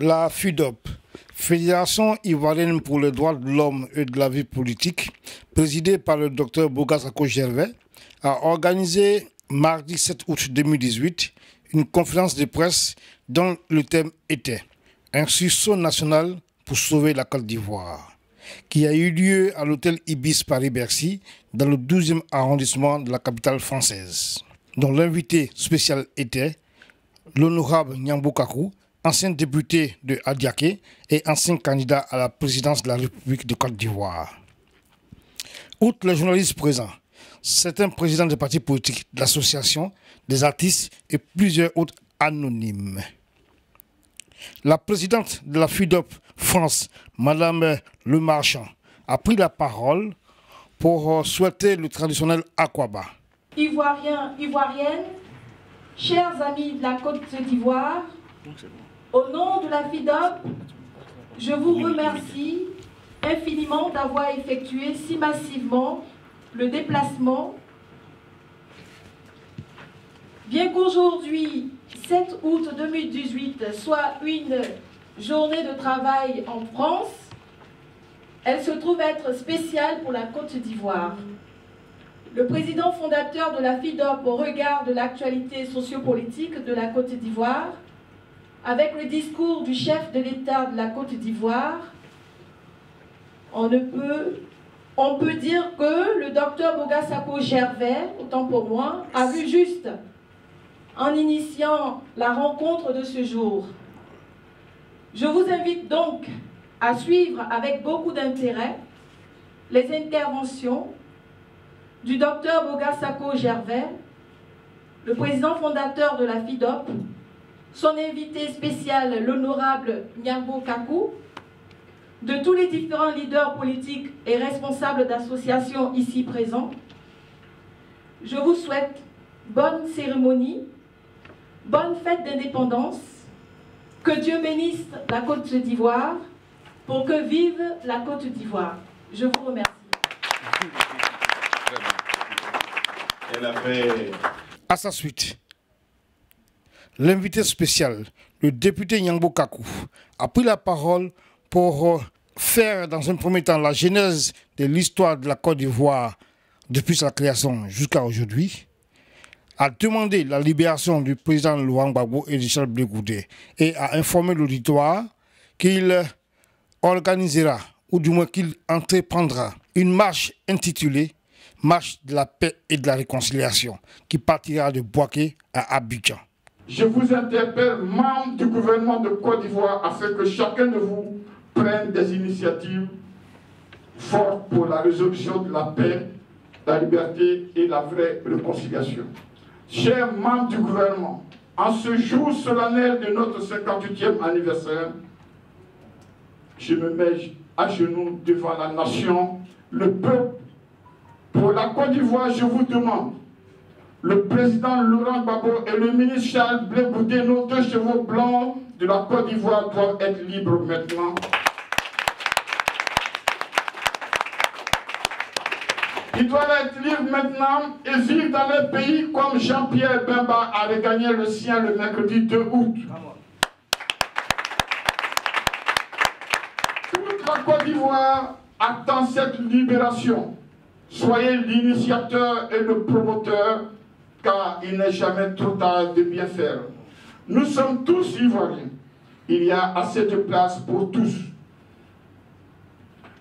La FIDOP, Fédération ivoirienne pour les droits de l'homme et de la vie politique, présidée par le Dr Boga Sako Gervais, a organisé mardi 7 août 2018 une conférence de presse dont le thème était « Un sursaut national pour sauver la Côte d'Ivoire », qui a eu lieu à l'hôtel Ibis Paris-Bercy dans le 12e arrondissement de la capitale française, dont l'invité spécial était l'honorable Nyambo Kakou, ancien député de Adiaké et ancien candidat à la présidence de la République de Côte d'Ivoire. Outre les journalistes présents, certains présidents des partis politiques, d'associations, des artistes et plusieurs autres anonymes. La présidente de la FIDOP France, Madame Le Marchand, a pris la parole pour souhaiter le traditionnel Akwaba. Ivoiriens, Ivoiriennes, chers amis de la Côte d'Ivoire, au nom de la FIDOP, je vous remercie infiniment d'avoir effectué si massivement le déplacement. Bien qu'aujourd'hui, 7 août 2018, soit une journée de travail en France, elle se trouve être spéciale pour la Côte d'Ivoire. Le président fondateur de la FIDOP, au regard de l'actualité sociopolitique de la Côte d'Ivoire, avec le discours du chef de l'État de la Côte d'Ivoire, on peut dire que le docteur Boga Sako Gervais, autant pour moi, a vu juste en initiant la rencontre de ce jour. Je vous invite donc à suivre avec beaucoup d'intérêt les interventions du docteur Boga Sako Gervais, le président fondateur de la FIDOP, son invité spécial, l'honorable Nyambo Kakou, de tous les différents leaders politiques et responsables d'associations ici présents. Je vous souhaite bonne cérémonie, bonne fête d'indépendance, que Dieu bénisse la Côte d'Ivoire, pour que vive la Côte d'Ivoire. Je vous remercie. Elle avait... À sa suite, l'invité spécial, le député Nyambo Kakou, a pris la parole pour faire dans un premier temps la genèse de l'histoire de la Côte d'Ivoire depuis sa création jusqu'à aujourd'hui, a demandé la libération du président Laurent Gbagbo et de Charles Blé Goudé et a informé l'auditoire qu'il organisera, ou du moins qu'il entreprendra, une marche intitulée « Marche de la paix et de la réconciliation » qui partira de Bouaké à Abidjan. Je vous interpelle, membres du gouvernement de Côte d'Ivoire, afin que chacun de vous prenne des initiatives fortes pour la résolution de la paix, la liberté et la vraie réconciliation. Chers membres du gouvernement, en ce jour solennel de notre 58e anniversaire, je me mets à genoux devant la nation, le peuple. Pour la Côte d'Ivoire, je vous demande, le président Laurent Gbagbo et le ministre Charles Blé Goudé, nos deux chevaux blancs de la Côte d'Ivoire, doivent être libres maintenant. Ils doivent être libres maintenant et vivre dans leur pays comme Jean-Pierre Bemba a regagné le sien le mercredi 2 août. Toute la Côte d'Ivoire attend cette libération. Soyez l'initiateur et le promoteur, car il n'est jamais trop tard de bien faire. Nous sommes tous Ivoiriens. Il y a assez de place pour tous.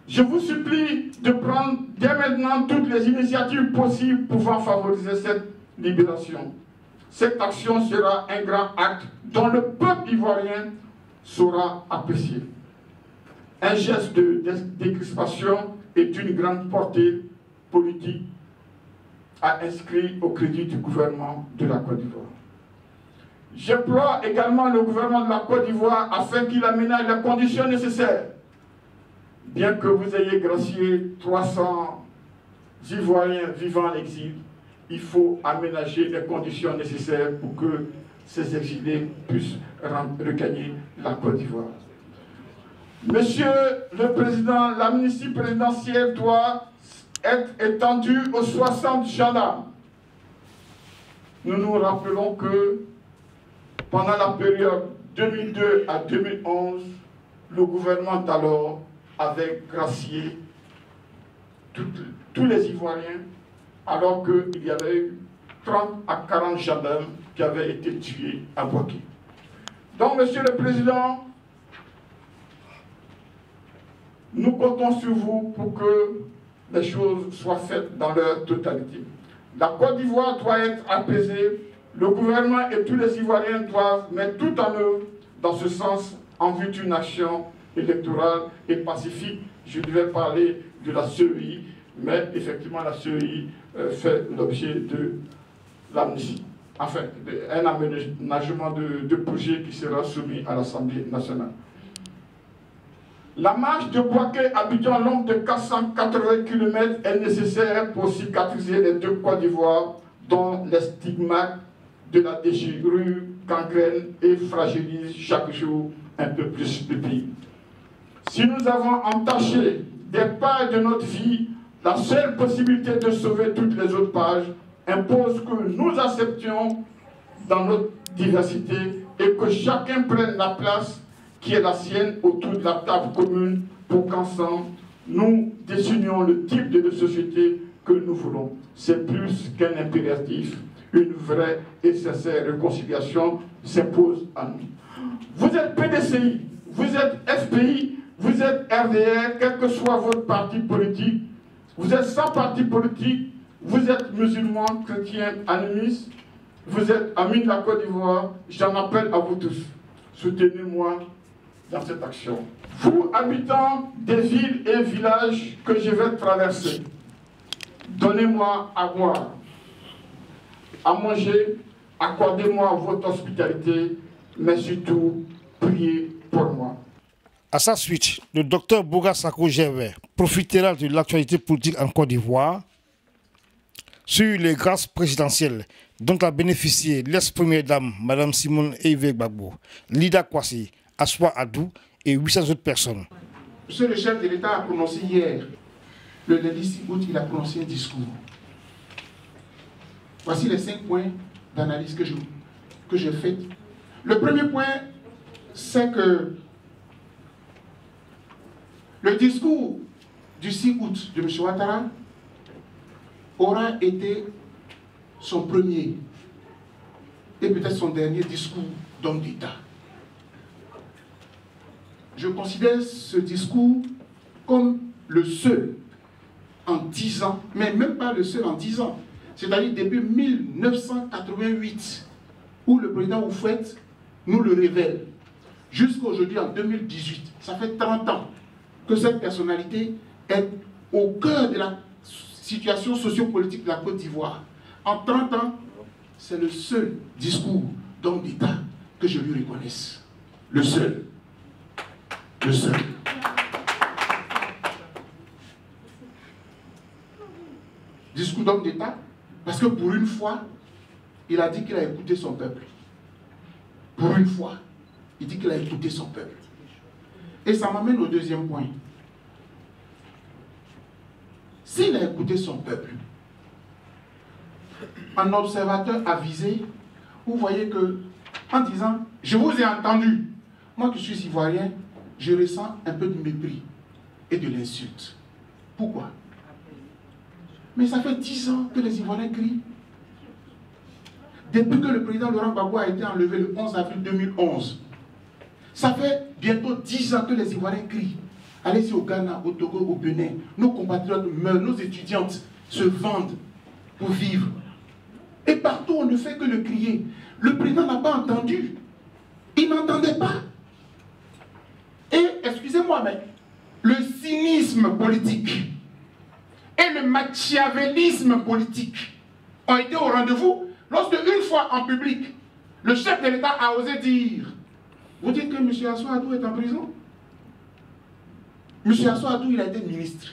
Je vous supplie de prendre dès maintenant toutes les initiatives possibles pouvant favoriser cette libération. Cette action sera un grand acte dont le peuple ivoirien saura apprécier. Un geste de décrispation est d'une grande portée politique à inscrire au crédit du gouvernement de la Côte d'Ivoire. J'implore également le gouvernement de la Côte d'Ivoire afin qu'il aménage les conditions nécessaires. Bien que vous ayez gracié 300 Ivoiriens vivant en exil, il faut aménager les conditions nécessaires pour que ces exilés puissent regagner la Côte d'Ivoire. Monsieur le Président, l'amnistie présidentielle doit être étendue aux 60 gendarmes. Nous nous rappelons que pendant la période 2002 à 2011, le gouvernement d'alors avait gracié tous les Ivoiriens, alors qu'il y avait eu 30 à 40 gendarmes qui avaient été tués à Bouaké. Donc, Monsieur le Président, nous comptons sur vous pour que les choses soient faites dans leur totalité. La Côte d'Ivoire doit être apaisée, le gouvernement et tous les Ivoiriens doivent mettre tout en œuvre dans ce sens en vue d'une action électorale et pacifique. Je devais parler de la CEI, mais effectivement la CEI fait l'objet de l'amnistie. Enfin, un aménagement de projet qui sera soumis à l'Assemblée nationale. La marche de Bouaké-Abidjan longue de 480 km est nécessaire pour cicatriser les deux Côtes d'Ivoire, dont les stigmates de la déchirure gangrène et fragilise chaque jour un peu plus le pays. Si nous avons entaché des pages de notre vie, la seule possibilité de sauver toutes les autres pages impose que nous acceptions dans notre diversité et que chacun prenne la place qui est la sienne autour de la table commune pour qu'ensemble, nous désignions le type de société que nous voulons. C'est plus qu'un impératif. Une vraie et sincère réconciliation s'impose à nous. Vous êtes PDCI, vous êtes FPI, vous êtes RDR, quel que soit votre parti politique, vous êtes sans parti politique, vous êtes musulmans, chrétiens, animistes, vous êtes amis de la Côte d'Ivoire, j'en appelle à vous tous. Soutenez-moi dans cette action. Vous, habitants des villes et villages que je vais traverser, donnez-moi à boire, à manger, accordez-moi votre hospitalité, mais surtout, priez pour moi. À sa suite, le docteur Boga Sako Gervais profitera de l'actualité politique en Côte d'Ivoire sur les grâces présidentielles dont a bénéficié l'ex-première dame, Mme Simone Eivey Gbagbo, Lida Kwasi, Aswa Adou et 800 autres personnes. Monsieur le chef de l'État a prononcé hier, le lundi 6 août, il a prononcé un discours. Voici les 5 points d'analyse que j'ai fait. Le premier point, c'est que le discours du 6 août de M. Ouattara aura été son premier et peut-être son dernier discours d'homme d'État. Je considère ce discours comme le seul en 10 ans, mais même pas le seul en 10 ans. C'est-à-dire depuis 1988, où le président Houphouët nous le révèle, jusqu'à aujourd'hui en 2018. Ça fait 30 ans que cette personnalité est au cœur de la situation sociopolitique de la Côte d'Ivoire. En 30 ans, c'est le seul discours d'homme d'État que je lui reconnaisse. Le seul. Le seul. Discours d'homme d'État, parce que pour une fois, il a dit qu'il a écouté son peuple. Pour une fois, il dit qu'il a écouté son peuple. Et ça m'amène au deuxième point. S'il a écouté son peuple, un observateur avisé, vous voyez que, en disant, je vous ai entendu, moi qui suis ivoirien, je ressens un peu de mépris et de l'insulte. Pourquoi? Mais ça fait 10 ans que les Ivoiriens crient. Depuis que le président Laurent Gbagbo a été enlevé le 11 avril 2011, ça fait bientôt 10 ans que les Ivoiriens crient. Allez-y au Ghana, au Togo, au Bénin, nos compatriotes meurent, nos étudiantes se vendent pour vivre. Et partout, on ne fait que le crier. Le président n'a pas entendu. Il n'entendait pas. Et, excusez-moi, mais le cynisme politique et le machiavélisme politique ont été au rendez-vous lorsque, une fois en public, le chef de l'État a osé dire: vous dites que M. Aswa Adou est en prison? M. Aswa Adou, il a été ministre.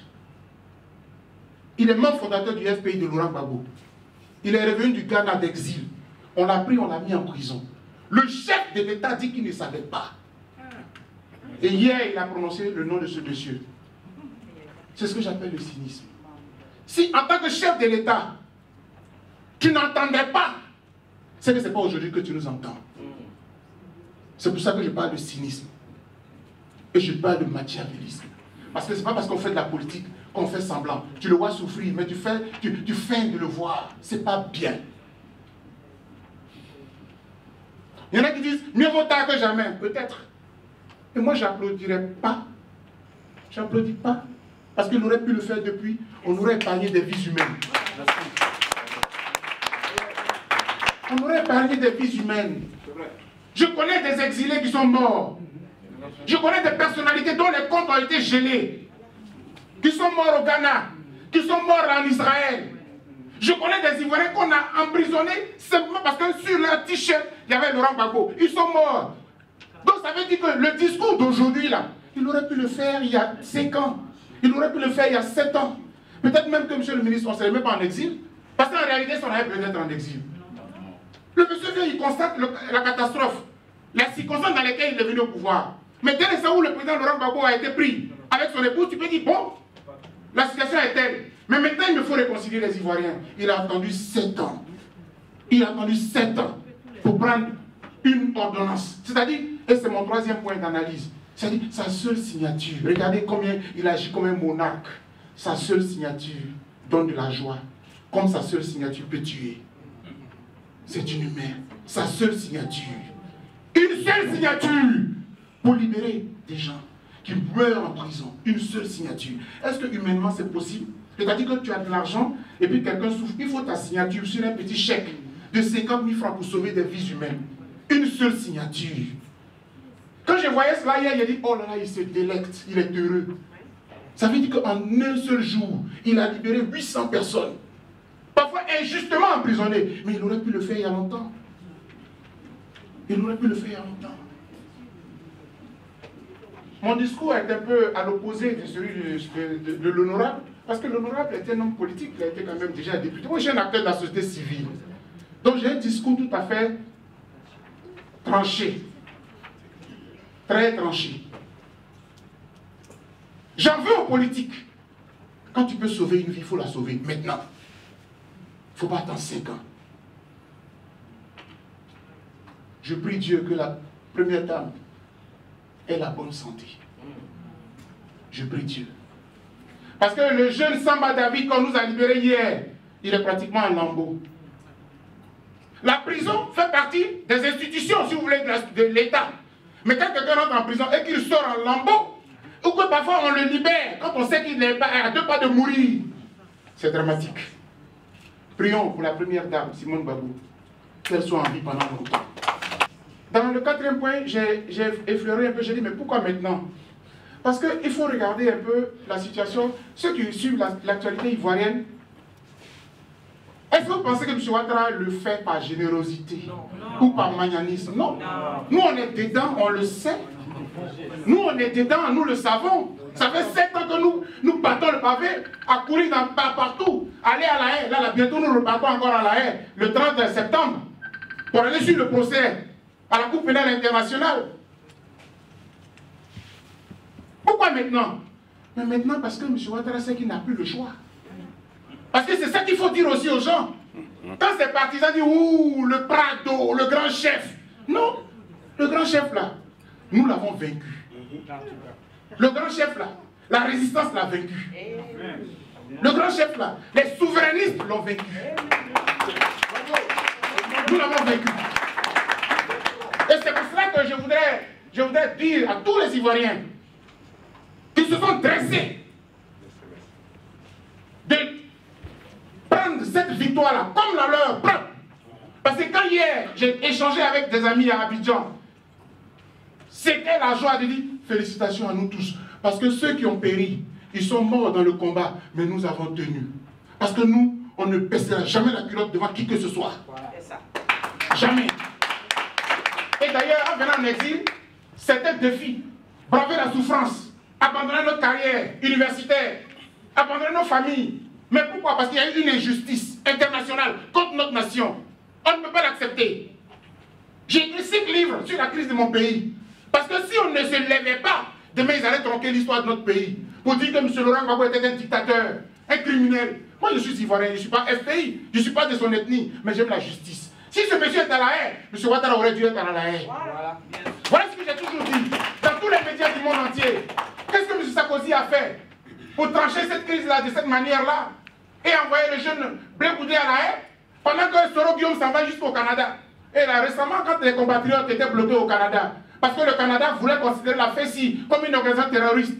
Il est membre fondateur du FPI de Laurent Gbagbo. Il est revenu du Ghana d'exil. On l'a pris, on l'a mis en prison. Le chef de l'État dit qu'il ne savait pas. Et hier, il a prononcé le nom de ce monsieur. C'est ce que j'appelle le cynisme. Si, en tant que chef de l'État, tu n'entendais pas, c'est que ce n'est pas aujourd'hui que tu nous entends. C'est pour ça que je parle de cynisme. Et je parle de machiavélisme. Parce que ce n'est pas parce qu'on fait de la politique qu'on fait semblant. Tu le vois souffrir, mais tu feignes de le voir. Ce n'est pas bien. Il y en a qui disent, mieux vaut tard que jamais. Peut-être. Et moi, je n'applaudirais pas. Je n'applaudis pas. Parce qu'il aurait pu le faire depuis. On aurait épargné des vies humaines. On aurait épargné des vies humaines. Je connais des exilés qui sont morts. Je connais des personnalités dont les comptes ont été gelés. Qui sont morts au Ghana. Qui sont morts en Israël. Je connais des Ivoiriens qu'on a emprisonnés simplement parce que sur leur t-shirt, il y avait Laurent Gbagbo. Ils sont morts. Donc ça veut dire que le discours d'aujourd'hui, là, il aurait pu le faire il y a 5 ans. Il aurait pu le faire il y a 7 ans. Peut-être même que, monsieur le ministre, on ne serait même pas en exil. Parce qu'en réalité, on aurait peut-être en exil. Le monsieur vient, il constate la catastrophe. La circonstance dans laquelle il est venu au pouvoir. Mais dès l'instant où le président Laurent Gbagbo a été pris avec son épouse, tu peux dire, bon, la situation est telle. Mais maintenant, il me faut réconcilier les Ivoiriens. Il a attendu 7 ans. Il a attendu 7 ans pour prendre une ordonnance. C'est-à-dire, et c'est mon 3e point d'analyse, c'est-à-dire sa seule signature. Regardez combien il agit comme un monarque. Sa seule signature donne de la joie. Comme sa seule signature peut tuer. C'est inhumain. Sa seule signature. Une seule signature pour libérer des gens qui meurent en prison. Une seule signature. Est-ce que humainement c'est possible? C'est-à-dire que tu as de l'argent et puis quelqu'un souffre. Il faut ta signature sur un petit chèque de 50 000 francs pour sauver des vies humaines. Une seule signature. Quand je voyais cela hier, il a dit, oh là là, il se délecte, il est heureux. Ça veut dire qu'en un seul jour, il a libéré 800 personnes. Parfois injustement emprisonnées. Mais il aurait pu le faire il y a longtemps. Il aurait pu le faire il y a longtemps. Mon discours est un peu à l'opposé de celui de l'honorable. Parce que l'honorable était un homme politique, il a été quand même déjà député. Moi, je suis un acteur de la société civile. Donc j'ai un discours tout à fait tranché. Très tranché. J'en veux aux politiques. Quand tu peux sauver une vie, il faut la sauver maintenant. Il ne faut pas attendre 5 ans. Je prie Dieu que la première dame ait la bonne santé. Je prie Dieu. Parce que le jeune Samba David qu'on nous a libéré hier, il est pratiquement en lambeau. La prison fait partie des institutions, si vous voulez, de l'État. Mais quand quelqu'un rentre en prison et qu'il sort en lambeau, ou que parfois on le libère, quand on sait qu'il n'est à 2 pas de mourir, c'est dramatique. Prions pour la première dame, Simone Gbagbo, qu'elle soit en vie pendant longtemps. Dans le 4e point, j'ai effleuré un peu, j'ai dit, mais pourquoi maintenant? Parce qu'il faut regarder un peu la situation. Ceux qui suivent l'actualité ivoirienne, est-ce que vous pensez que M. Ouattara le fait par générosité ou par magnanimsme? Non. Nous, on est dedans, on le sait. Nous, on est dedans, nous le savons. Ça fait 7 ans que nous battons le pavé à courir partout. Aller à La Haye. Là, bientôt, nous repartons encore à La Haye le 30 septembre pour aller sur le procès à la Cour pénale internationale. Pourquoi maintenant? Mais maintenant parce que M. Ouattara sait qu'il n'a plus le choix. Parce que c'est ça qu'il faut dire aussi aux gens. Quand ces partisans disent, ouh, le Prado, le grand chef. Non, le grand chef là, nous l'avons vaincu. Le grand chef là, la résistance l'a vaincu. Le grand chef là, les souverainistes l'ont vaincu. Nous l'avons vaincu. Et c'est pour cela que je voudrais dire à tous les Ivoiriens qui se sont dressés de prendre cette victoire-là comme la leur propre. Parce que quand hier, j'ai échangé avec des amis à Abidjan, c'était la joie de dire félicitations à nous tous. Parce que ceux qui ont péri, ils sont morts dans le combat, mais nous avons tenu. Parce que nous, on ne baissera jamais la culotte devant qui que ce soit. Jamais. Et d'ailleurs, en venant en exil, c'était un défi. Braver la souffrance, abandonner notre carrière universitaire, abandonner nos familles. Mais pourquoi? Parce qu'il y a eu une injustice internationale contre notre nation. On ne peut pas l'accepter. J'ai écrit 5 livres sur la crise de mon pays. Parce que si on ne se levait pas, demain ils allaient tronquer l'histoire de notre pays. Pour dire que M. Laurent Gbagbo était un dictateur, un criminel. Moi je suis ivoirien, je ne suis pas FPI, je ne suis pas de son ethnie, mais j'aime la justice. Si ce monsieur est à La Haye, M. Ouattara aurait dû être à La Haye. Voilà. médias du monde entier. Qu'est-ce que M. Sarkozy a fait pour trancher cette crise-là de cette manière-là et envoyer le jeune Blé Koudé à la haie pendant que Soro Guillaume s'en va jusqu'au Canada. Et là, récemment, quand les compatriotes étaient bloqués au Canada, parce que le Canada voulait considérer la FESI comme une organisation terroriste,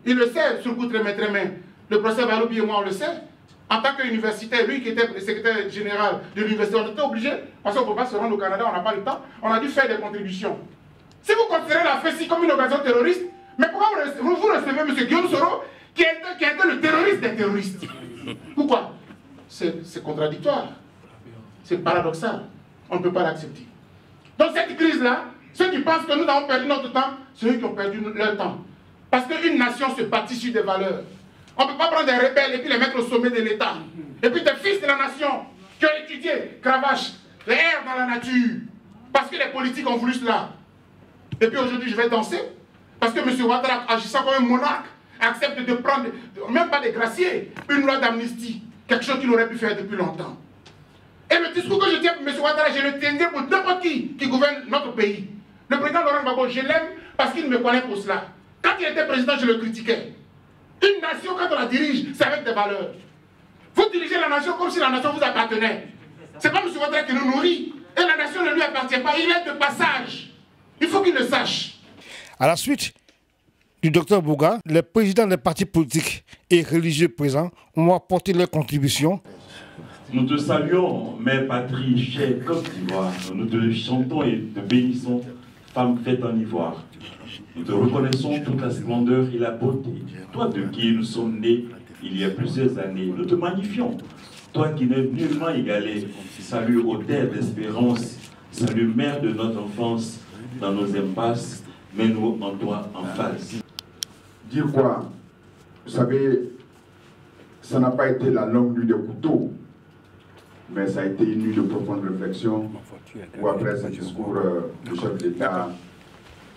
il le sait, sur le coup très main. Le procès Valoubi et moi, on le sait. En tant qu'universitaire, lui qui était le secrétaire général de l'université, on était obligé, parce qu'on ne peut pas se rendre au Canada, on n'a pas le temps, on a dû faire des contributions. Si vous considérez la FESI comme une organisation terroriste, mais pourquoi vous recevez M. Guillaume Soro, qui était le terroriste des terroristes? Pourquoi? C'est contradictoire. C'est paradoxal. On ne peut pas l'accepter. Donc cette crise-là, ceux qui pensent que nous avons perdu notre temps, c'est eux qui ont perdu leur temps. Parce qu'une nation se bâtit sur des valeurs. On ne peut pas prendre des rebelles et puis les mettre au sommet de l'État. Et puis des fils de la nation qui ont étudié Cravache, les airs dans la nature. Parce que les politiques ont voulu cela. Et puis aujourd'hui, je vais danser. Parce que M. Ouattara, agissant comme un monarque, accepte de prendre, même pas des graciers, une loi d'amnistie. Quelque chose qu'il aurait pu faire depuis longtemps. Et le discours que je tiens pour M. Ouattara, je le tiendrai pour n'importe qui gouverne notre pays. Le président Laurent Gbagbo, je l'aime parce qu'il me connaît pour cela. Quand il était président, je le critiquais. Une nation, quand on la dirige, c'est avec des valeurs. Vous dirigez la nation comme si la nation vous appartenait. C'est pas M. Ouattara qui nous nourrit. Et la nation ne lui appartient pas. Il est de passage. Il faut qu'il le sache. À la suite du Dr Bouga, les présidents des partis politiques et religieux présents ont apporté leur contribution. Nous te saluons, mère patrie chère Côte d'Ivoire. Nous te chantons et te bénissons, femme faite en ivoire. Nous te reconnaissons toute la splendeur et la beauté. Toi de qui nous sommes nés il y a plusieurs années, nous te magnifions. Toi qui n'es nullement égalé, salut autel d'espérance, salut mère de notre enfance, dans nos impasses, mets-nous en toi en face. Dire quoi? Vous savez, ça n'a pas été la longue nuit des couteaux, mais ça a été une nuit de profonde réflexion, où après ce discours du chef de l'État,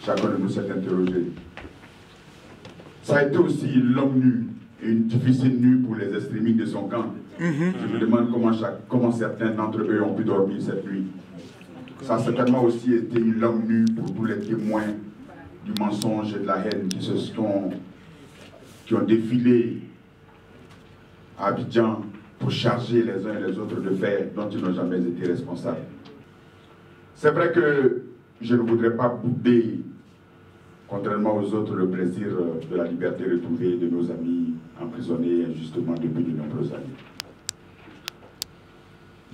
chacun de nous s'est interrogé. Ça a été aussi une longue nuit, et une difficile nuit pour les extrémistes de son camp. Je me demande comment certains d'entre eux ont pu dormir cette nuit. Ça a certainement aussi été une longue nuit pour tous les témoins du mensonge et de la haine qui ont défilé à Abidjan pour charger les uns et les autres de faits dont ils n'ont jamais été responsables. C'est vrai que je ne voudrais pas bouder, contrairement aux autres, le plaisir de la liberté retrouvée de nos amis emprisonnés injustement depuis de nombreuses années.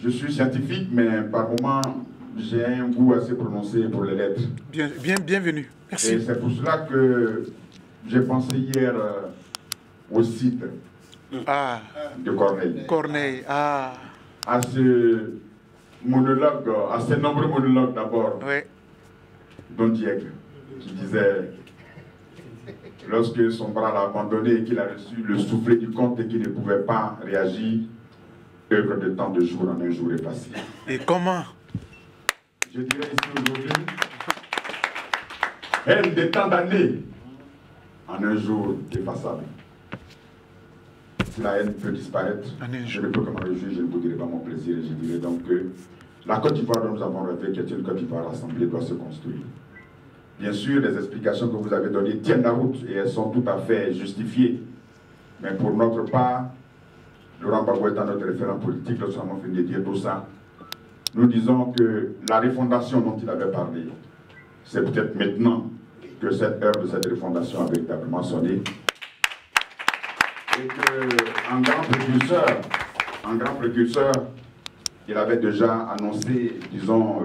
Je suis scientifique, mais par moments, j'ai un goût assez prononcé pour les lettres. Bienvenue. Merci. Et c'est pour cela que j'ai pensé hier au site de Corneille. Corneille, à ce monologue, à ces nombreux monologues d'abord, Don Diègue, qui disait, lorsque son bras l'a abandonné et qu'il a reçu le soufflet du comte et qu'il ne pouvait pas réagir, œuvre de tant de jours en un jour effacé. Et comment? Je dirais ici aujourd'hui, haine de tant d'années en un jour effaçable. Si la haine peut disparaître, je ne peux que m'en réjouir, je ne vous dirai pas mon plaisir, et je dirais donc que la Côte d'Ivoire dont nous avons rêvé, qui est une Côte d'Ivoire rassemblée, doit se construire. Bien sûr, les explications que vous avez données tiennent la route et elles sont tout à fait justifiées. Mais pour notre part, Laurent Gbagbo étant notre référent politique, lorsque nous avons fini de dire tout ça, nous disons que la refondation dont il avait parlé, c'est peut-être maintenant que cette heure de cette refondation a véritablement sonné. Et qu'en grand précurseur, il avait déjà annoncé, disons,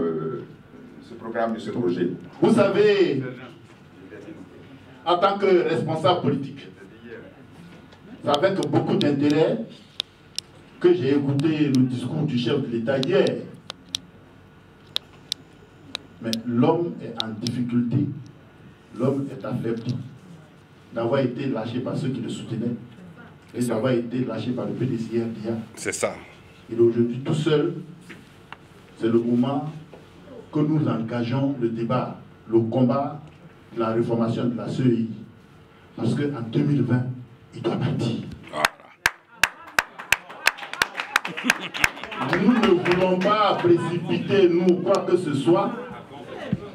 ce programme et ce projet. Vous savez, en tant que responsable politique, c'est avec beaucoup d'intérêt que j'ai écouté le discours du chef de l'État hier. Mais l'homme est en difficulté, l'homme est affaibli d'avoir été lâché par ceux qui le soutenaient et d'avoir été lâché par le PDCRDA. C'est ça. Et aujourd'hui, tout seul, c'est le moment que nous engageons le débat, le combat de la réformation de la CEI. Parce qu'en 2020, il doit partir. Nous ne voulons pas précipiter, nous, quoi que ce soit.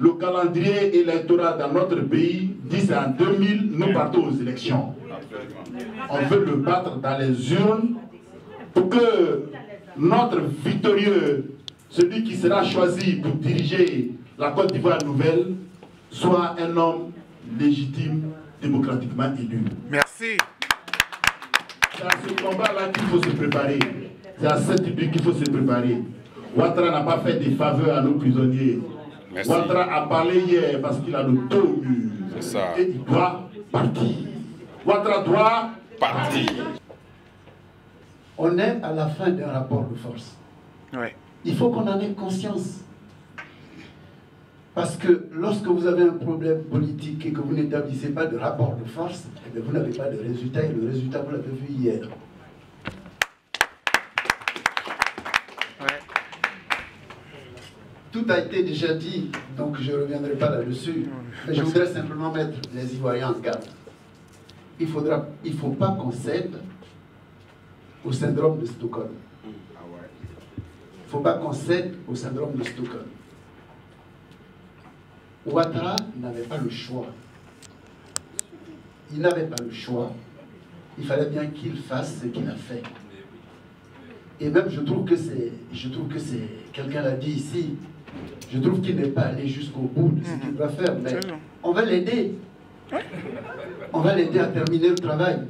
Le calendrier électoral dans notre pays dit c'est en 2000, nous partons aux élections. On veut le battre dans les urnes pour que notre victorieux, celui qui sera choisi pour diriger la Côte d'Ivoire nouvelle, soit un homme légitime, démocratiquement élu. Merci. C'est à ce combat-là qu'il faut se préparer. C'est à cette lutte qu'il faut se préparer. Ouattara n'a pas fait des faveurs à nos prisonniers. Merci. Ouattara a parlé hier parce qu'il a le dos au mur. C'est ça. Et il doit partir. Ouattara doit partir. On est à la fin d'un rapport de force. Ouais. Il faut qu'on en ait conscience. Parce que lorsque vous avez un problème politique et que vous n'établissez pas de rapport de force, eh bien vous n'avez pas de résultat, et le résultat, vous l'avez vu hier. Ouais. Tout a été déjà dit, donc je ne reviendrai pas là-dessus. Mais je voudrais simplement mettre les Ivoiriens en garde. Il ne faut pas qu'on cède au syndrome de Stockholm. Il ne faut pas qu'on cède au syndrome de Stockholm. Ouattara n'avait pas le choix. Il n'avait pas le choix. Il fallait bien qu'il fasse ce qu'il a fait. Et même, je trouve que c'est, quelqu'un l'a dit ici, je trouve qu'il n'est pas allé jusqu'au bout de ce qu'il doit faire, mais on va l'aider. On va l'aider à terminer le travail.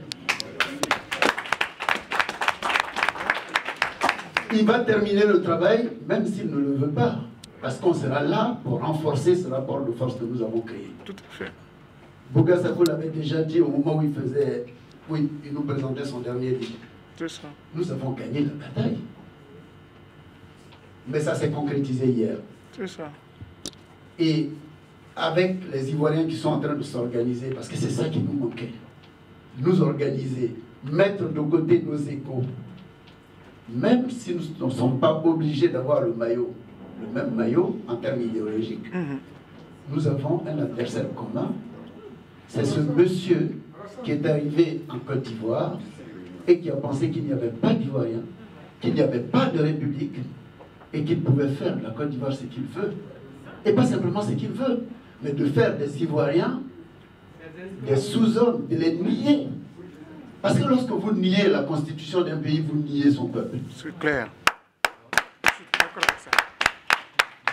Il va terminer le travail, même s'il ne le veut pas. Parce qu'on sera là pour renforcer ce rapport de force que nous avons créé. Tout à fait. Boga Sako l'avait déjà dit au moment où il nous présentait son dernier livre. C'est ça. Nous avons gagné la bataille. Mais ça s'est concrétisé hier. C'est ça. Et avec les Ivoiriens qui sont en train de s'organiser, parce que c'est ça qui nous manquait, nous organiser, mettre de côté nos égos, même si nous ne sommes pas obligés d'avoir le même maillot en termes idéologiques, nous avons un adversaire commun. C'est ce monsieur qui est arrivé en Côte d'Ivoire et qui a pensé qu'il n'y avait pas d'Ivoiriens, qu'il n'y avait pas de République et qu'il pouvait faire de la Côte d'Ivoire ce qu'il veut. Et pas simplement ce qu'il veut, mais de faire des Ivoiriens des sous-hommes, de les nier. Parce que lorsque vous niez la constitution d'un pays, vous niez son peuple. C'est clair. Je suis d'accord avec ça.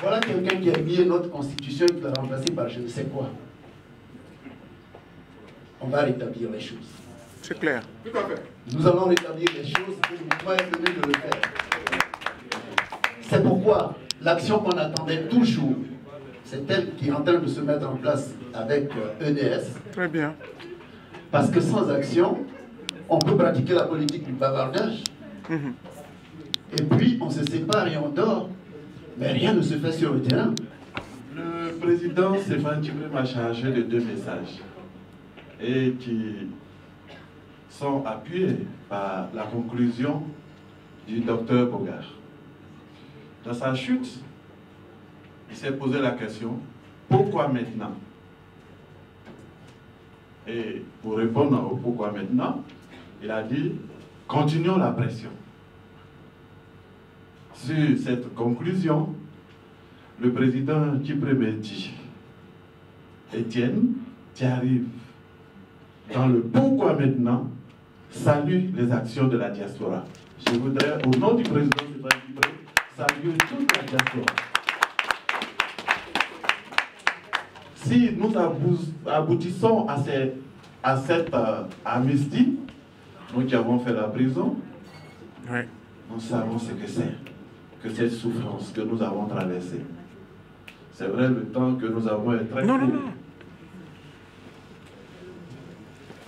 Voilà quelqu'un qui a nié notre constitution et qui l'a remplacée par je ne sais quoi. On va rétablir les choses. C'est clair. Nous allons rétablir les choses et le mouvement est venu de le faire. C'est pourquoi l'action qu'on attendait toujours, c'est elle qui est en train de se mettre en place avec EDS. Très bien. Parce que sans action, on peut pratiquer la politique du bavardage. Et puis on se sépare et on dort. Mais rien ne se fait sur le terrain. Le président Stéphane Tchibré m'a chargé de 2 messages et qui sont appuyés par la conclusion du docteur Bogar. Dans sa chute, il s'est posé la question, pourquoi maintenant? Et pour répondre au pourquoi maintenant, il a dit, continuons la pression. Sur cette conclusion, le président Tchibré me dit, Étienne, tu arrives dans le pourquoi maintenant, salue les actions de la diaspora. Je voudrais, au nom du président Tchibré, saluer toute la diaspora. Si nous aboutissons à cette amnistie, nous qui avons fait la prison, nous savons ce que c'est, que cette souffrance que nous avons traversée. C'est vrai, le temps que nous avons est très court. Non.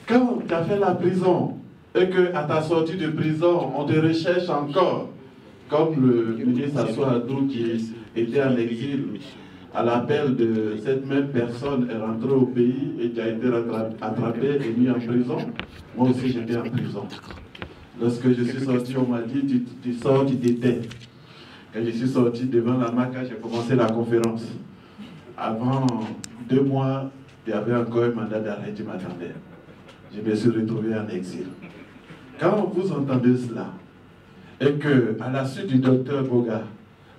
Quand tu as fait la prison et qu'à ta sortie de prison, on te recherche encore, comme le ministre Assou Adou qui était en exil, à l'appel de cette même personne est rentrée au pays et qui a été attrapée et mis en prison. Moi aussi j'étais en prison. Lorsque je suis sorti, on m'a dit tu sors, tu t'étais. Quand je suis sorti devant la MACA, j'ai commencé la conférence. Avant 2 mois, il y avait encore un mandat d'arrêt qui m'attendait. Je me suis retrouvé en exil. Quand vous entendez cela, et que à la suite du docteur Boga,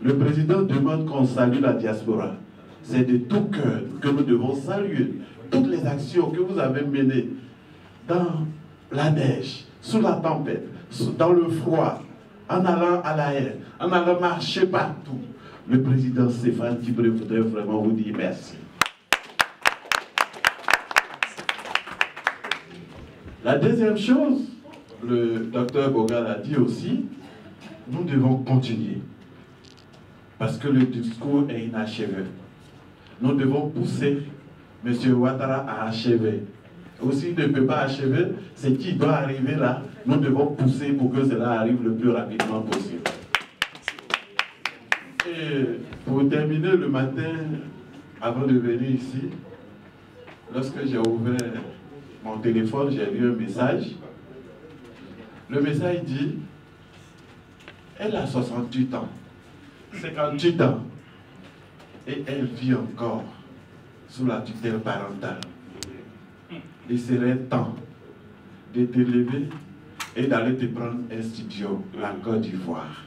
le président demande qu'on salue la diaspora, c'est de tout cœur que nous devons saluer toutes les actions que vous avez menées dans la neige, sous la tempête, dans le froid, en allant à la haine, en allant marcher partout, le président Stéphane Tibré voudrait vraiment vous dire merci. La deuxième chose, le docteur Boga a dit aussi, nous devons continuer. Parce que le discours est inachevé. Nous devons pousser M. Ouattara à achever. Aussi, il ne peut pas achever, ce qui doit arriver là, nous devons pousser pour que cela arrive le plus rapidement possible. Et pour terminer le matin, avant de venir ici, lorsque j'ai ouvert mon téléphone, j'ai lu un message. Le message dit, elle a 68 ans, 58 ans, et elle vit encore sous la tutelle parentale. Il serait temps de te lever et d'aller te prendre un studio, la Côte d'Ivoire.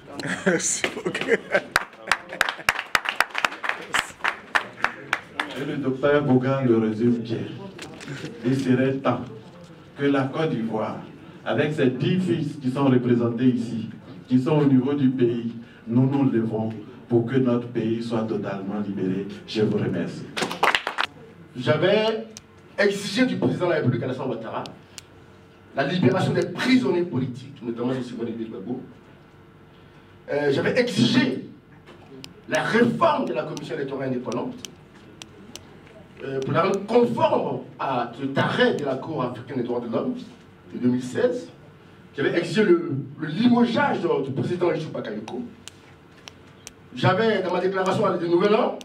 Et le docteur Boga le résume bien. Il serait temps que la Côte d'Ivoire, avec ces 10 fils qui sont représentés ici, qui sont au niveau du pays, nous nous levons pour que notre pays soit totalement libéré. Je vous remercie. J'avais exigé du président de la République Alassane Ouattara la libération des prisonniers politiques, notamment de Simone Gbagbo. J'avais exigé la réforme de la commission électorale indépendante pour la rendre conforme à cet arrêt de la Cour africaine des droits de l'homme de 2016. J'avais exigé le limogeage du président Issou Bakayoko. J'avais, dans ma déclaration à l'année Nouvel An,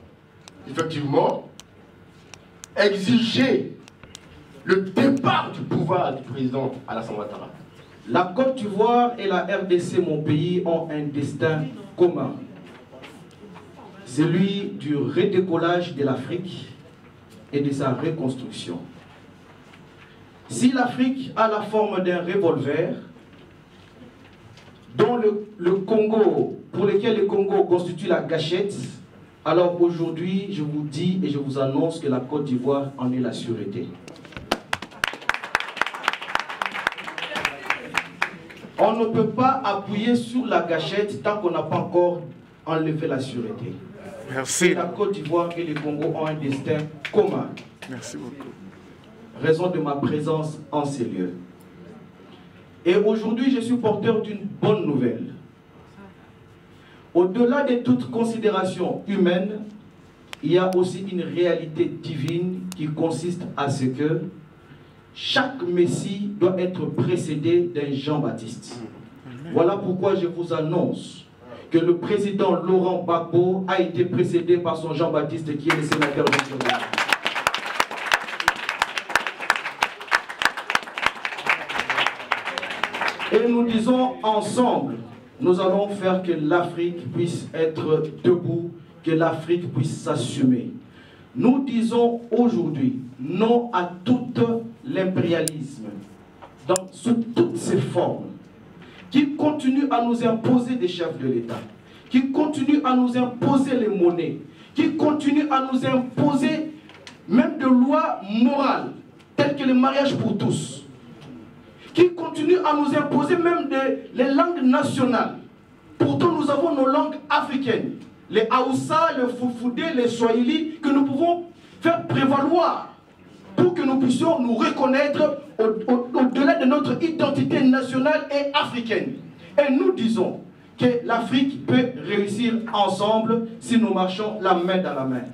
effectivement, exigé le départ du pouvoir du président Alassane Ouattara. La Côte d'Ivoire et la RDC, mon pays, ont un destin commun. Celui du redécollage de l'Afrique et de sa reconstruction. Si l'Afrique a la forme d'un revolver, dont le Congo, pour lequel le Congo constitue la gâchette, alors aujourd'hui, je vous dis et je vous annonce que la Côte d'Ivoire en est la sûreté. On ne peut pas appuyer sur la gâchette tant qu'on n'a pas encore enlevé la sûreté. Merci. Et la Côte d'Ivoire et le Congo ont un destin commun. Merci beaucoup. Raison de ma présence en ces lieux. Et aujourd'hui, je suis porteur d'une bonne nouvelle. Au-delà de toute considération humaine, il y a aussi une réalité divine qui consiste à ce que chaque Messie doit être précédé d'un Jean-Baptiste. Voilà pourquoi je vous annonce que le président Laurent Gbagbo a été précédé par son Jean-Baptiste qui est le sénateur de Sénégal. Et nous disons ensemble, nous allons faire que l'Afrique puisse être debout, que l'Afrique puisse s'assumer. Nous disons aujourd'hui non à tout l'impérialisme, sous toutes ses formes, qui continue à nous imposer des chefs de l'État, qui continue à nous imposer les monnaies, qui continue à nous imposer même des lois morales, telles que le mariage pour tous, qui continue à nous imposer même les langues nationales. Pourtant, nous avons nos langues africaines, les Haoussa, le Fulfulde, les Swahili, que nous pouvons faire prévaloir pour que nous puissions nous reconnaître au-delà de notre identité nationale et africaine. Et nous disons que l'Afrique peut réussir ensemble si nous marchons la main dans la main.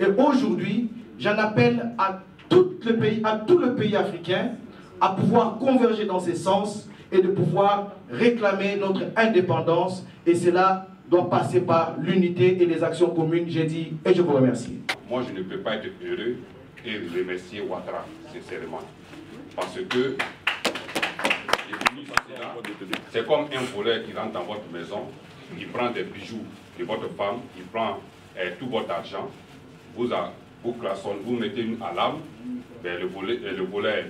Et aujourd'hui, j'en appelle à tout le pays africain à pouvoir converger dans ce sens et de pouvoir réclamer notre indépendance. Et cela doit passer par l'unité et les actions communes, j'ai dit, et je vous remercie. Moi, je ne peux pas être heureux et remercier Ouattara, sincèrement. Parce que c'est comme un voleur qui rentre dans votre maison, il prend des bijoux de votre femme, il prend tout votre argent, vous mettez une alarme, ben le voleur,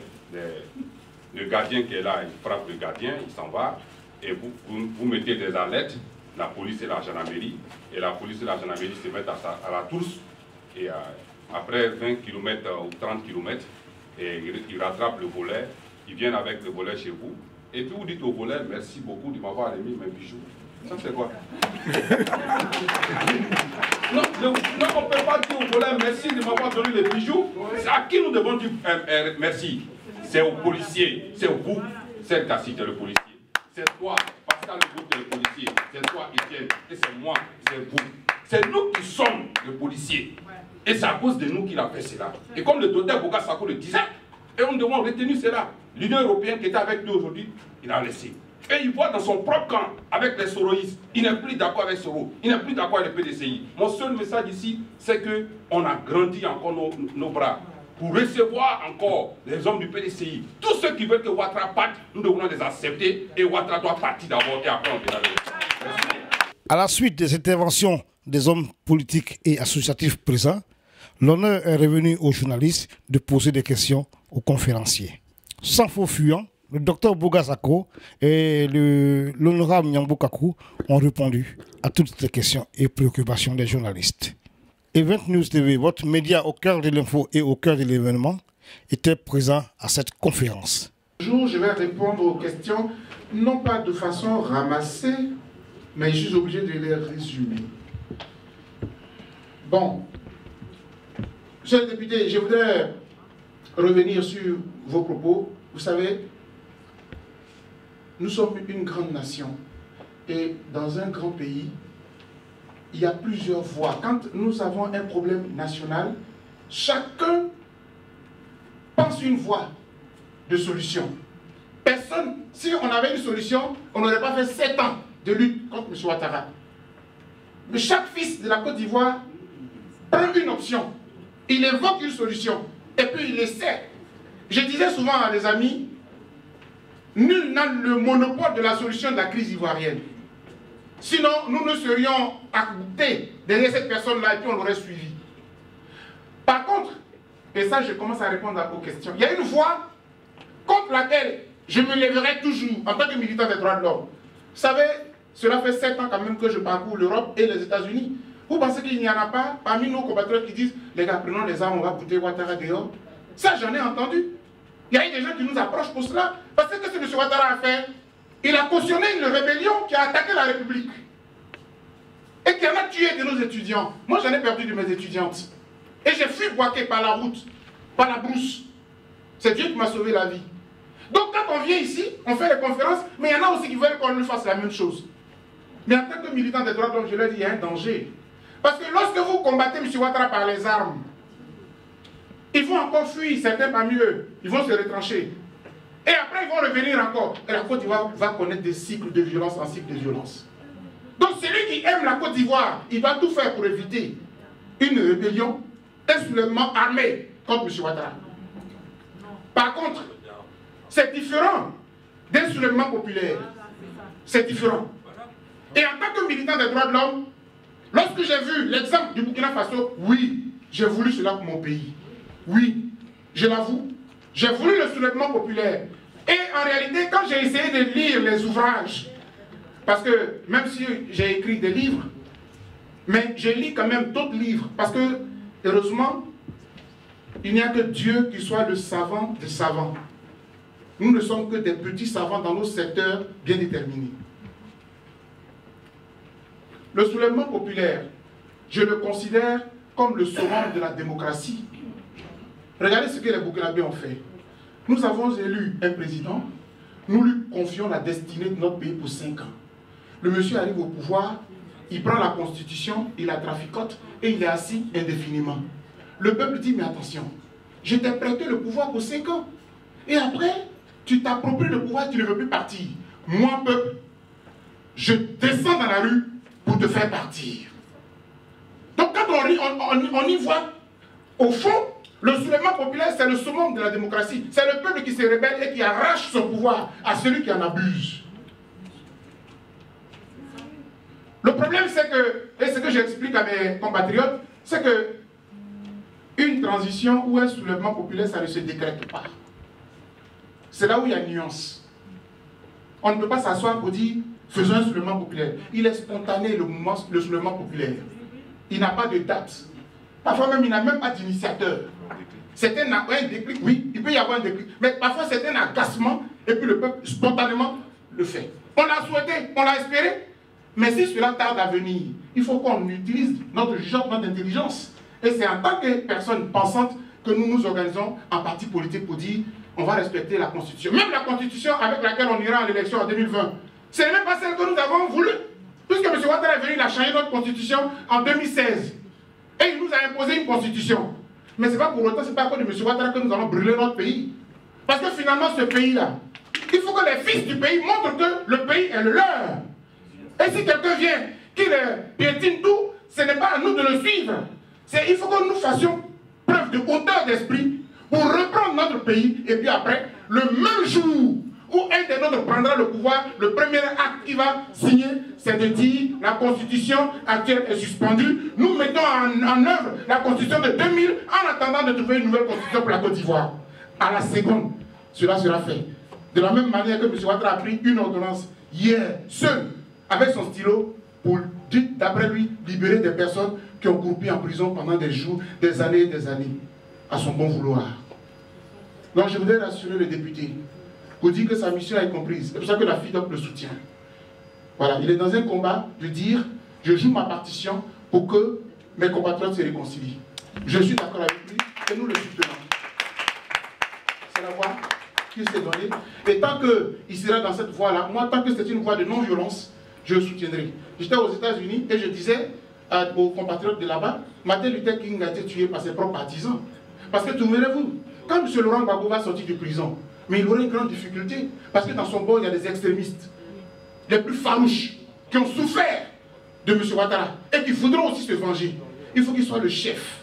le gardien qui est là, il frappe le gardien, il s'en va, et vous mettez des alertes, la police et la gendarmerie, et la police et la gendarmerie se mettent à la trousse, et après 20 km ou 30 km, et ils rattrapent le volet, ils viennent avec le volet chez vous, et puis vous dites au volet, merci beaucoup de m'avoir remis mes bijoux. Ça c'est quoi? Non, on ne peut pas dire au volet, merci de m'avoir donné les bijoux. C'est à qui nous devons dire merci? C'est aux policiers, c'est vous, c'est Cassie, c'est le policier. C'est toi, Pascal, le policier. C'est toi, Étienne, et c'est moi, c'est vous. C'est nous qui sommes les policiers. Et c'est à cause de nous qu'il a fait cela. Et comme le docteur Boga Sako le disait, et on devait retenir cela. L'Union européenne qui était avec nous aujourd'hui, il a laissé. Et il voit dans son propre camp, avec les soroïstes, il n'est plus d'accord avec Soro, il n'est plus d'accord avec le PDCI. Mon seul message ici, c'est qu'on a grandi encore nos bras pour recevoir encore les hommes du PDCI. Tous ceux qui veulent que Ouattara parte, nous devons les accepter et Ouattara doit partir d'abord et après on verra. À la suite des interventions des hommes politiques et associatifs présents, l'honneur est revenu aux journalistes de poser des questions aux conférenciers. Sans faux fuyant, le docteur Boga Sako et l'honorable Nyambo Kakou ont répondu à toutes les questions et préoccupations des journalistes. Event News TV, votre média au cœur de l'info et au cœur de l'événement, était présent à cette conférence. Aujourd'hui, je vais répondre aux questions, non pas de façon ramassée, mais je suis obligé de les résumer. Bon, monsieur le député, je voudrais revenir sur vos propos. Vous savez, nous sommes une grande nation et dans un grand pays, il y a plusieurs voies. Quand nous avons un problème national, chacun pense une voie de solution. Personne, si on avait une solution, on n'aurait pas fait 7 ans de lutte contre M. Ouattara. Mais chaque fils de la Côte d'Ivoire prend une option, il évoque une solution et puis il essaie. Je disais souvent à des amis, nul n'a le monopole de la solution de la crise ivoirienne. Sinon, nous ne serions à côté derrière cette personne-là et puis on l'aurait suivi. Par contre, et ça je commence à répondre aux questions, il y a une voie contre laquelle je me lèverai toujours en tant que militant des droits de l'homme. Vous savez, cela fait 7 ans quand même que je parcours l'Europe et les États-Unis. Vous pensez qu'il n'y en a pas parmi nos compatriotes qui disent les gars, prenons les armes, on va bouter Ouattara dehors? Ça, j'en ai entendu. Il y a eu des gens qui nous approchent pour cela. Parce que ce que M. Ouattara a fait, il a cautionné une rébellion qui a attaqué la République. Et qui en a tué de nos étudiants. Moi, j'en ai perdu de mes étudiantes. Et j'ai fui Boaké par la route, par la brousse. C'est Dieu qui m'a sauvé la vie. Donc quand on vient ici, on fait les conférences, mais il y en a aussi qui veulent qu'on nous fasse la même chose. Mais en tant que militant des droits de l'homme, je leur dis, il y a un danger. Parce que lorsque vous combattez M. Ouattara par les armes, ils vont encore fuir, certains parmi eux, ils vont se retrancher. Et après, ils vont revenir encore. Et la Côte d'Ivoire va connaître des cycles de violence en cycle de violence. Donc celui qui aime la Côte d'Ivoire, il va tout faire pour éviter une rébellion, un soulèvement armé contre M. Ouattara. Par contre, c'est différent d'un soulèvement populaire. C'est différent. Et en tant que militant des droits de l'homme, lorsque j'ai vu l'exemple du Burkina Faso, oui, j'ai voulu cela pour mon pays. Oui, je l'avoue. J'ai voulu le soulèvement populaire. Et en réalité, quand j'ai essayé de lire les ouvrages, parce que même si j'ai écrit des livres, mais je lis quand même d'autres livres, parce que, heureusement, il n'y a que Dieu qui soit le savant des savants. Nous ne sommes que des petits savants dans nos secteurs bien déterminés. Le soulèvement populaire, je le considère comme le summum de la démocratie. Regardez ce que les Burkinabés ont fait. Nous avons élu un président, nous lui confions la destinée de notre pays pour 5 ans. Le monsieur arrive au pouvoir, il prend la constitution, il la traficote et il est assis indéfiniment. Le peuple dit, mais attention, je t'ai prêté le pouvoir pour 5 ans. Et après, tu t'appropries le pouvoir, tu ne veux plus partir. Moi, peuple, je descends dans la rue pour te faire partir. Donc quand on y voit, au fond, le soulèvement populaire, c'est le summum de la démocratie. C'est le peuple qui se rebelle et qui arrache son pouvoir à celui qui en abuse. Le problème, c'est que, et ce que j'explique à mes compatriotes, c'est que une transition ou un soulèvement populaire, ça ne se décrète pas. C'est là où il y a une nuance. On ne peut pas s'asseoir pour dire, faisons un soulèvement populaire. Il est spontané, le soulèvement populaire. Il n'a pas de date. Parfois même, il n'a même pas d'initiateur. C'est un déclic, oui, il peut y avoir un déclic. Mais parfois, c'est un agacement, et puis le peuple, spontanément, le fait. On l'a souhaité, on l'a espéré. Mais si cela tarde à venir, il faut qu'on utilise notre jugement, notre intelligence. Et c'est en tant que personne pensante que nous nous organisons en parti politique pour dire on va respecter la Constitution. Même la Constitution avec laquelle on ira à l'élection en 2020, ce n'est même pas celle que nous avons voulu. Puisque M. Ouattara est venu, il a changé notre Constitution en 2016. Et il nous a imposé une Constitution. Mais ce n'est pas pour autant, ce n'est pas à cause de M. Ouattara que nous allons brûler notre pays. Parce que finalement, ce pays-là, il faut que les fils du pays montrent que le pays est le leur. Et si quelqu'un vient qui piétine tout, ce n'est pas à nous de le suivre. Il faut que nous fassions preuve de hauteur d'esprit pour reprendre notre pays. Et puis après, le même jour où un des nôtres prendra le pouvoir, le premier acte qu'il va signer, c'est de dire la Constitution actuelle est suspendue. Nous mettons en œuvre la Constitution de 2000 en attendant de trouver une nouvelle Constitution pour la Côte d'Ivoire. À la seconde, cela sera fait. De la même manière que M. Ouattara a pris une ordonnance hier, seul, avec son stylo, pour, d'après lui, libérer des personnes qui ont croupi en prison pendant des jours, des années, à son bon vouloir. Donc je voudrais rassurer les députés, pour dire que sa mission est comprise. C'est pour ça que la FIDOC le soutient. Voilà, il est dans un combat de dire, je joue ma partition pour que mes compatriotes se réconcilient. Je suis d'accord avec lui et nous le soutenons. C'est la voie qu'il s'est donnée. Et tant qu'il sera dans cette voie-là, moi, tant que c'est une voie de non-violence, je le soutiendrai. J'étais aux États-Unis et je disais aux compatriotes de là-bas, Martin Luther King a été tué par ses propres partisans. Parce que, souvenez-vous, quand M. Laurent Gbagbo va sortir de prison, mais il aurait une grande difficulté, parce que dans son bord, il y a des extrémistes, les plus farouches, qui ont souffert de M. Ouattara, et qui voudront aussi se venger. Il faut qu'il soit le chef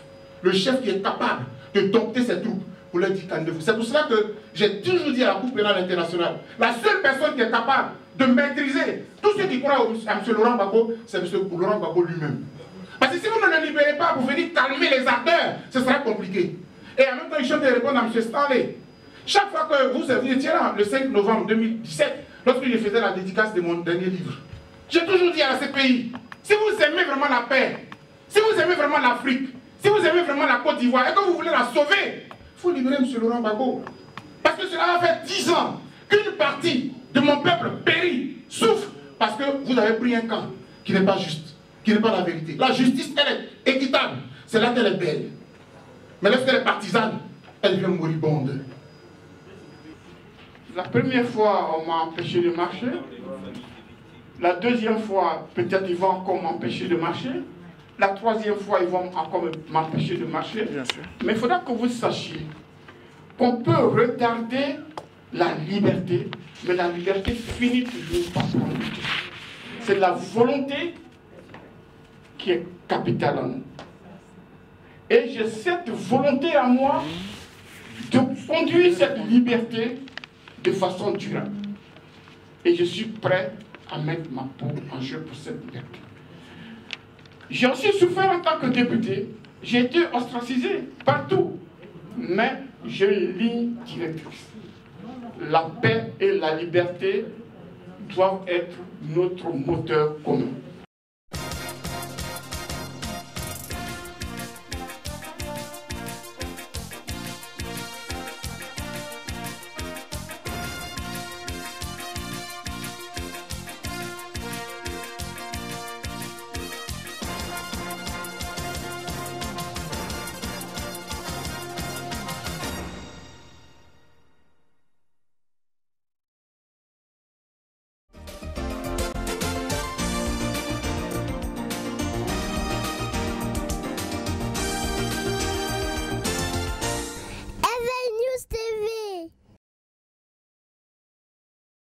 qui est capable de dompter ses troupes, pour leur dire calmez-vous. C'est pour cela que j'ai toujours dit à la Cour pénale internationale, la seule personne qui est capable de maîtriser tous ceux qui croient à M. Laurent Gbagbo, c'est M. Laurent Gbagbo lui-même. Parce que si vous ne le libérez pas pour venir calmer les ardeurs, ce sera compliqué. Et en même temps, il chante de répondre à M. Stanley. Chaque fois que vous étiez là, le 5 novembre 2017, lorsqu'il faisait la dédicace de mon dernier livre, j'ai toujours dit à la CPI, si vous aimez vraiment la paix, si vous aimez vraiment l'Afrique, si vous aimez vraiment la Côte d'Ivoire et que vous voulez la sauver, il faut libérer M. Laurent Gbagbo. Parce que cela va faire 10 ans qu'une partie de mon peuple périt, souffre, parce que vous avez pris un camp qui n'est pas juste, qui n'est pas la vérité. La justice, elle est équitable, c'est là qu'elle est belle. Mais lorsqu'elle est partisane, elle devient moribonde. La première fois, on m'a empêché de marcher. La deuxième fois, peut-être ils vont encore m'empêcher de marcher. La troisième fois, ils vont encore m'empêcher de marcher. Mais il faudra que vous sachiez qu'on peut retarder la liberté, mais la liberté finit toujours par prendre. C'est la volonté qui est capitale en nous. Et j'ai cette volonté en moi de conduire cette liberté de façon durable. Et je suis prêt à mettre ma peau en jeu pour cette liberté. J'ai aussi souffert en tant que député. J'ai été ostracisé partout. Mais j'ai une ligne directrice. La paix et la liberté doivent être notre moteur commun.